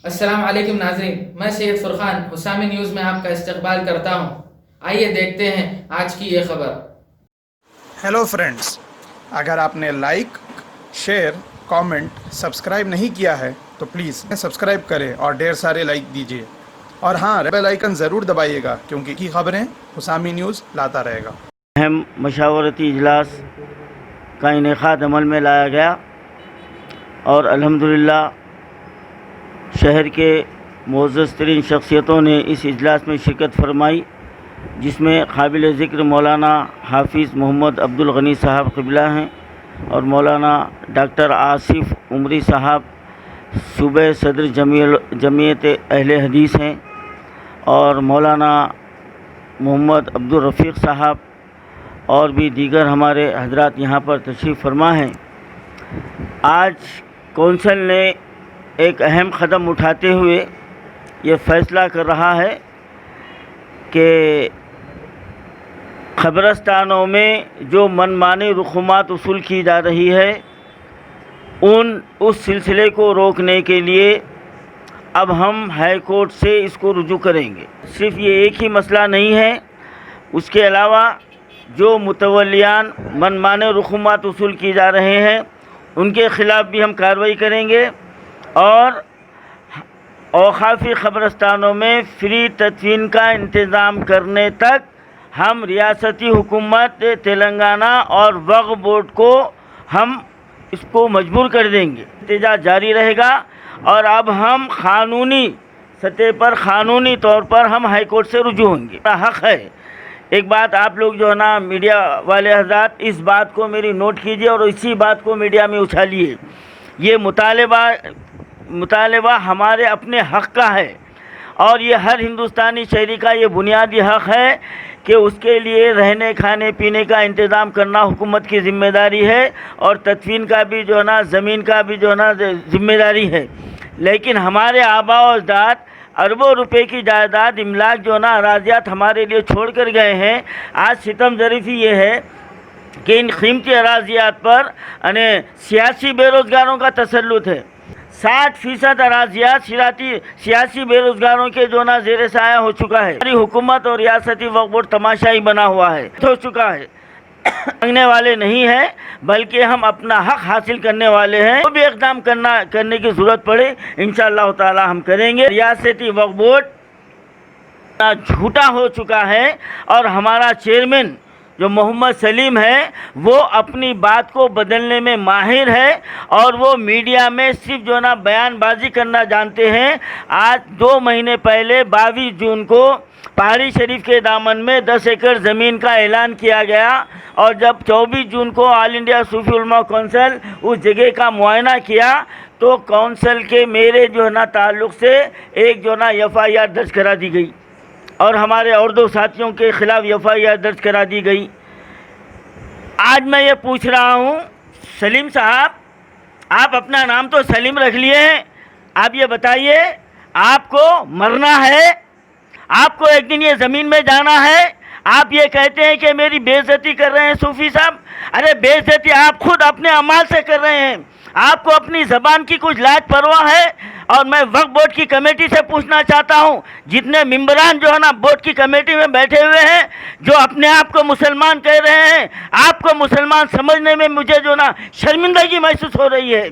السلام علیکم ناظرین، میں سید فرقان حسامی نیوز میں آپ کا استقبال کرتا ہوں۔ آئیے دیکھتے ہیں آج کی یہ خبر۔ ہیلو فرینڈز، اگر آپ نے لائک، شیئر، کامنٹ، سبسکرائب نہیں کیا ہے تو پلیز سبسکرائب کریں اور ڈھیر سارے لائک دیجیے، اور ہاں بیل آئیکن ضرور دبائیے گا کیونکہ کی خبریں حسامی نیوز لاتا رہے گا۔ اہم مشاورتی اجلاس کا انعقاد عمل میں لایا گیا اور الحمدللہ شہر کے معزز ترین شخصیتوں نے اس اجلاس میں شرکت فرمائی، جس میں قابل ذکر مولانا حافظ محمد عبدالغنی صاحب قبلہ ہیں اور مولانا ڈاکٹر آصف عمری صاحب صوبہ صدر جمعیت اہل حدیث ہیں، اور مولانا محمد عبدالرفیق صاحب اور بھی دیگر ہمارے حضرات یہاں پر تشریف فرما ہیں۔ آج کونسل نے ایک اہم قدم اٹھاتے ہوئے یہ فیصلہ کر رہا ہے کہ قبرستانوں میں جو منمانی رسومات وصول کی جا رہی ہے اس سلسلے کو روکنے کے لیے اب ہم ہائی کورٹ سے اس کو رجوع کریں گے۔ صرف یہ ایک ہی مسئلہ نہیں ہے، اس کے علاوہ جو متولیان منمانی رسومات وصول کی جا رہے ہیں ان کے خلاف بھی ہم کارروائی کریں گے، اور اوقافی قبرستانوں میں فری تدفین کا انتظام کرنے تک ہم ریاستی حکومت تلنگانہ اور وقف بورڈ کو ہم اس کو مجبور کر دیں گے۔ احتجاج جاری رہے گا، اور اب ہم قانونی سطح پر قانونی طور پر ہم ہائی کورٹ سے رجوع ہوں گے۔ حق ہے، ایک بات آپ لوگ جو ہے نا میڈیا والے حضرات، اس بات کو میری نوٹ کیجئے اور اسی بات کو میڈیا میں اچھالیے۔ یہ مطالبہ ہمارے اپنے حق کا ہے، اور یہ ہر ہندوستانی شہری کا یہ بنیادی حق ہے کہ اس کے لیے رہنے کھانے پینے کا انتظام کرنا حکومت کی ذمہ داری ہے، اور تدفین کا بھی جو ہے نا زمین کا بھی جو ہے نا ذمہ داری ہے۔ لیکن ہمارے آباء و اجداد اربوں روپے کی جائیداد املاک جو ہے نا اراضیات ہمارے لیے چھوڑ کر گئے ہیں۔ آج ستم ظریفی یہ ہے کہ ان قیمتی اراضیات پر سیاسی بے روزگاروں کا تسلط ہے۔ 60% اراضیات سیاسی بے روزگاروں کے جو نا زیر سایہ ہو چکا ہے۔ ہماری حکومت اور ریاستی وقف بورڈ تماشائی بنا ہوا ہے، ہو چکا ہے۔ مانگنے والے نہیں ہیں بلکہ ہم اپنا حق حاصل کرنے والے ہیں۔ جو بھی اقدام کرنے کی ضرورت پڑے انشاءاللہ تعالی ہم کریں گے۔ ریاستی وقف بورڈ جھوٹا ہو چکا ہے، اور ہمارا چیئرمین جو محمد سلیم ہے وہ اپنی بات کو بدلنے میں ماہر ہے، اور وہ میڈیا میں صرف جو نا بیان بازی کرنا جانتے ہیں۔ آج 2 مہینے پہلے 22 جون کو پہاڑی شریف کے دامن میں 10 ایکڑ زمین کا اعلان کیا گیا، اور جب 24 جون کو آل انڈیا صوفی علماء کونسل اس جگہ کا معائنہ کیا تو کونسل کے میرے جو ہے نا تعلق سے ایک جو نا FIR درج کرا دی گئی، اور ہمارے اور 2 ساتھیوں کے خلاف FIR درج کرا دی گئی۔ آج میں یہ پوچھ رہا ہوں، سلیم صاحب آپ اپنا نام تو سلیم رکھ لیے ہیں، آپ یہ بتائیے آپ کو مرنا ہے، آپ کو ایک دن یہ زمین میں جانا ہے، آپ یہ کہتے ہیں کہ میری بے عزتی کر رہے ہیں صوفی صاحب؟ ارے بے عزتی آپ خود اپنے اعمال سے کر رہے ہیں۔ آپ کو اپنی زبان کی کچھ لاج پرواہ ہے؟ اور میں وقف بورڈ کی کمیٹی سے پوچھنا چاہتا ہوں، جتنے ممبران جو ہے نا بورڈ کی کمیٹی میں بیٹھے ہوئے ہیں جو اپنے آپ کو مسلمان کہہ رہے ہیں، آپ کو مسلمان سمجھنے میں مجھے جو نا شرمندگی محسوس ہو رہی ہے۔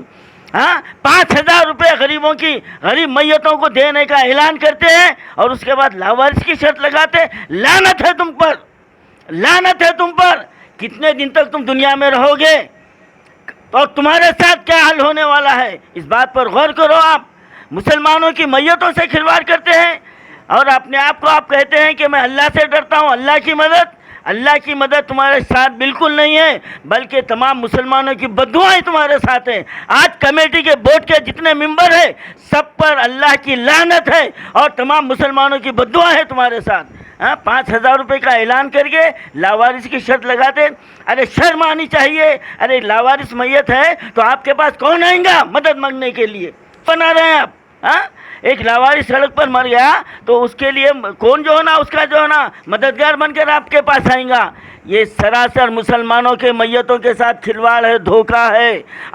5,000 روپے غریب میتوں کو دینے کا اعلان کرتے ہیں، اور اس کے بعد لاوارث کی شرط لگاتے ہیں۔ لعنت ہے تم پر، لعنت ہے تم پر۔ کتنے دن تک تم دنیا میں رہو گے، اور تمہارے ساتھ کیا حل ہونے والا ہے، اس بات پر غور کرو۔ آپ مسلمانوں کی میتوں سے کھلواڑ کرتے ہیں، اور اپنے آپ کو آپ کہتے ہیں کہ میں اللہ سے ڈرتا ہوں۔ اللہ کی مدد تمہارے ساتھ بالکل نہیں ہے، بلکہ تمام مسلمانوں کی بددعائیں تمہارے ساتھ ہیں۔ آج کمیٹی کے بورڈ کے جتنے ممبر ہیں سب پر اللہ کی لعنت ہے، اور تمام مسلمانوں کی بددعائیں ہیں تمہارے ساتھ۔ 5,000 روپے کا اعلان کر کے لاوارث کی شرط لگاتے۔ ارے شرم آنی چاہیے۔ ارے لاوارث میت ہے تو آپ کے پاس کون آئیں گا مدد مانگنے کے لیے؟ بنا رہے ہیں آپ۔ ایک لاوارث سڑک پر مر گیا تو اس کے لیے کون جو ہے نا اس کا جو ہے نا مددگار بن کر آپ کے پاس آئیں گا؟ یہ سراسر مسلمانوں کے میتوں کے ساتھ کھلواڑ ہے، دھوکہ ہے۔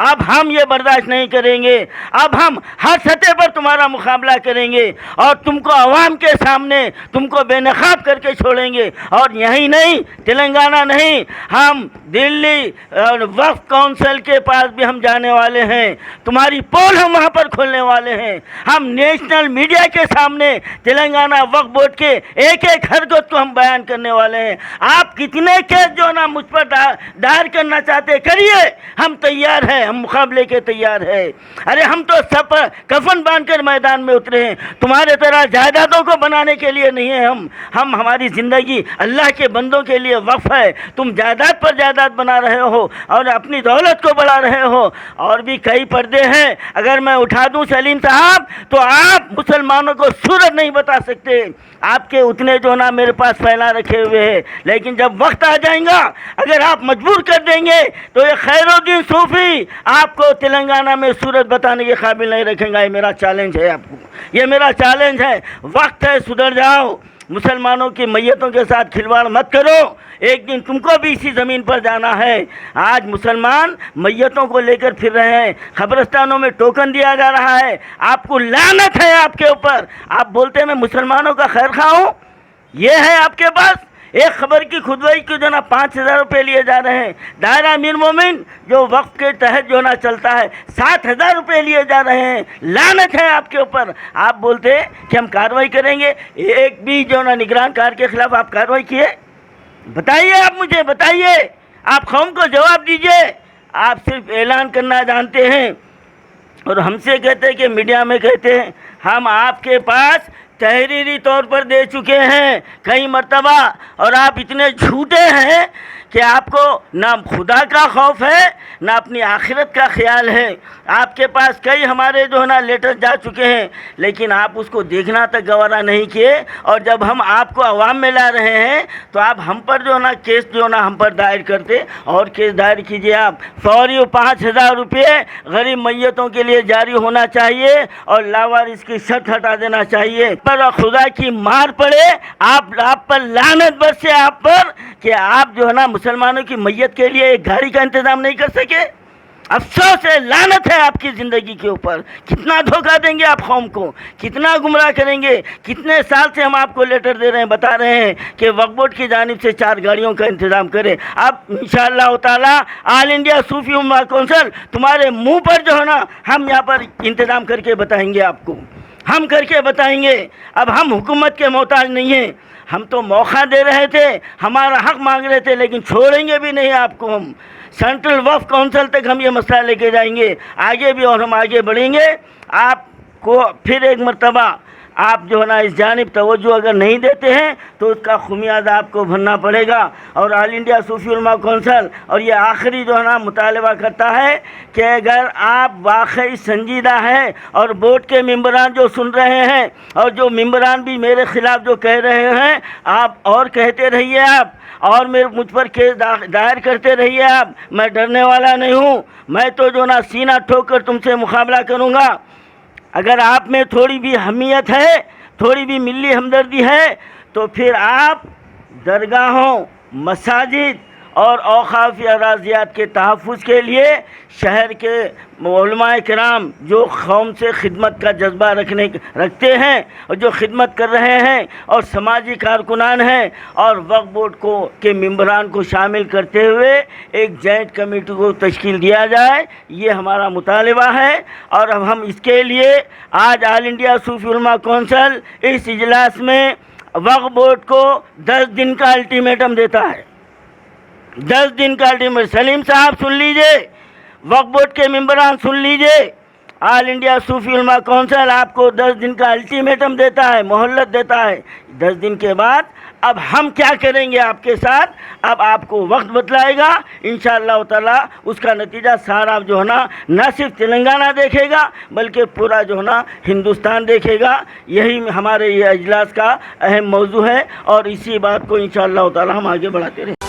اب ہم یہ برداشت نہیں کریں گے، اب ہم ہر سطح پر تمہارا مقابلہ کریں گے اور تم کو عوام کے سامنے تم کو بے نقاب کر کے چھوڑیں گے۔ اور یہی نہیں، تلنگانہ نہیں، ہم دلی وقف کونسل کے پاس بھی ہم جانے والے ہیں، تمہاری پول ہم وہاں پر کھولنے والے ہیں۔ ہم نیشنل میڈیا کے سامنے تلنگانہ وقف بورڈ کے ایک ایک حرکت کو ہم بیان کرنے والے ہیں۔ آپ کتنے کیس جو نا مجھ پر دائر کرنا چاہتے کریے، ہم تیار ہیں، ہم مقابلے کے تیار ہیں۔ ارے ہم تو سب پر کفن باندھ کر میدان میں اترے ہیں، تمہارے طرح جائیدادوں کو بنانے کے لیے نہیں ہیں۔ ہم ہماری زندگی اللہ کے بندوں کے لیے وقف ہے۔ تم جائیداد پر جائیداد بنا رہے ہو اور اپنی دولت کو بڑھا رہے ہو، اور بھی کئی پردے ہیں۔ اگر میں اٹھا دوں سلیم صاحب تو آپ مسلمانوں کو صورت نہیں بتا سکتے، آپ کے اتنے جو نا میرے پاس پھیلا رکھے ہوئے ہیں، لیکن جب وقت آ جائیں گا اگر آپ مجبور کر دیں گے تو یہ خیر الدین صوفی آپ کو تلنگانہ میں صورت بتانے کے قابل نہیں رکھیں گا۔ یہ میرا چیلنج ہے آپ کو، یہ میرا چیلنج ہے۔ وقت ہے، سدھر جاؤ، مسلمانوں کی میتوں کے ساتھ کھلواڑ مت کرو، ایک دن تم کو بھی اسی زمین پر جانا ہے۔ آج مسلمان میتوں کو لے کر پھر رہے ہیں، قبرستانوں میں ٹوکن دیا جا رہا ہے، آپ کو لعنت ہے آپ کے اوپر۔ آپ بولتے ہیں میں مسلمانوں کا خیر خواہ ہوں، یہ ہے آپ کے پاس؟ ایک خبر کی کھدوائی کی جو نا 5,000 روپے لیے جا رہے ہیں، دائرہ امیر مومن جو وقف کے تحت جو نا چلتا ہے 7,000 روپے لیے جا رہے ہیں، لعنت ہے آپ کے اوپر۔ آپ بولتے ہیں کہ ہم کارروائی کریں گے، ایک بھی جو نا نگران کار کے خلاف آپ کارروائی کیے؟ بتائیے، آپ مجھے بتائیے، آپ قوم کو جواب دیجئے۔ آپ صرف اعلان کرنا جانتے ہیں اور ہم سے کہتے ہیں کہ میڈیا میں کہتے ہیں، ہم آپ کے پاس تحریری طور پر دے چکے ہیں کئی مرتبہ، اور آپ اتنے جھوٹے ہیں کہ آپ کو نہ خدا کا خوف ہے نہ اپنی آخرت کا خیال ہے۔ آپ کے پاس کئی ہمارے جو ہے نا لیٹر جا چکے ہیں، لیکن آپ اس کو دیکھنا تک گوارا نہیں کیے، اور جب ہم آپ کو عوام میں لا رہے ہیں تو آپ ہم پر جو ہے نا کیس جو ہے نا ہم پر دائر کرتے، اور کیس دائر کیجئے آپ۔ فوری 5,000 روپے غریب میتوں کے لیے جاری ہونا چاہیے اور لاوارث کی شرط ہٹا دینا چاہیے۔ پر خدا کی مار پڑے، آپ پر لعنت برسے آپ پر کہ آپ جو ہے نا مسلمانوں کی میت کے لیے ایک گاڑی کا انتظام نہیں کر سکے۔ افسوس ہے، لعنت ہے آپ کی زندگی کے اوپر۔ کتنا دھوکہ دیں گے آپ قوم کو، کتنا گمراہ کریں گے۔ کتنے سال سے ہم آپ کو لیٹر دے رہے ہیں، بتا رہے ہیں کہ وقف بورڈ کی جانب سے 4 گاڑیوں کا انتظام کریں۔ اب انشاءاللہ تعالی آل انڈیا صوفی امہ کونسل تمہارے منہ پر جو ہے نا ہم یہاں پر انتظام کر کے بتائیں گے آپ کو، ہم کر کے بتائیں گے۔ اب ہم حکومت کے محتاج نہیں ہیں، ہم تو موقع دے رہے تھے، ہمارا حق مانگ رہے تھے، لیکن چھوڑیں گے بھی نہیں آپ کو۔ ہم سینٹرل وقف کونسل تک ہم یہ مسئلہ لے کے جائیں گے آگے بھی، اور ہم آگے بڑھیں گے۔ آپ کو پھر ایک مرتبہ آپ جو ہے نا اس جانب توجہ اگر نہیں دیتے ہیں تو اس کا خمیازہ آپ کو بھرنا پڑے گا۔ اور آل انڈیا صوفی علماء کونسل اور یہ آخری جو ہے نا مطالبہ کرتا ہے کہ اگر آپ واقعی سنجیدہ ہیں، اور بورڈ کے ممبران جو سن رہے ہیں اور جو ممبران بھی میرے خلاف جو کہہ رہے ہیں، آپ اور کہتے رہیے، آپ اور مجھ پر کیس دائر کرتے رہیے آپ، میں ڈرنے والا نہیں ہوں، میں تو جو نا سینہ ٹھوک کر تم سے مقابلہ کروں گا۔ اگر آپ میں تھوڑی بھی حمیت ہے، تھوڑی بھی ملی ہمدردی ہے، تو پھر آپ درگاہوں، مساجد اور اوقافی اراضیات کے تحفظ کے لیے شہر کے علماء کرام جو قوم سے خدمت کا جذبہ رکھتے ہیں اور جو خدمت کر رہے ہیں، اور سماجی کارکنان ہیں، اور وقف بورڈ کے ممبران کو شامل کرتے ہوئے ایک جوائنٹ کمیٹی کو تشکیل دیا جائے، یہ ہمارا مطالبہ ہے۔ اور اب ہم اس کے لیے آج آل انڈیا صوفی علماء کونسل اس اجلاس میں وقف بورڈ کو 10 دن کا الٹیمیٹم دیتا ہے، 10 دن کا الٹیمیٹم۔ سلیم صاحب سن لیجئے، وقف بورڈ کے ممبران سن لیجئے، آل انڈیا صوفی علماء کونسل آپ کو 10 دن کا الٹیمیٹم دیتا ہے، مہلت دیتا ہے۔ 10 دن کے بعد اب ہم کیا کریں گے آپ کے ساتھ، اب آپ کو وقت بتلائے گا، انشاءاللہ تعالی اس کا نتیجہ سارا جو ہے نا نہ صرف تلنگانہ دیکھے گا بلکہ پورا جو ہے نا ہندوستان دیکھے گا۔ یہی ہمارے یہ اجلاس کا اہم موضوع ہے، اور اسی بات کو انشاءاللہ تعالی ہم آگے بڑھاتے رہیں۔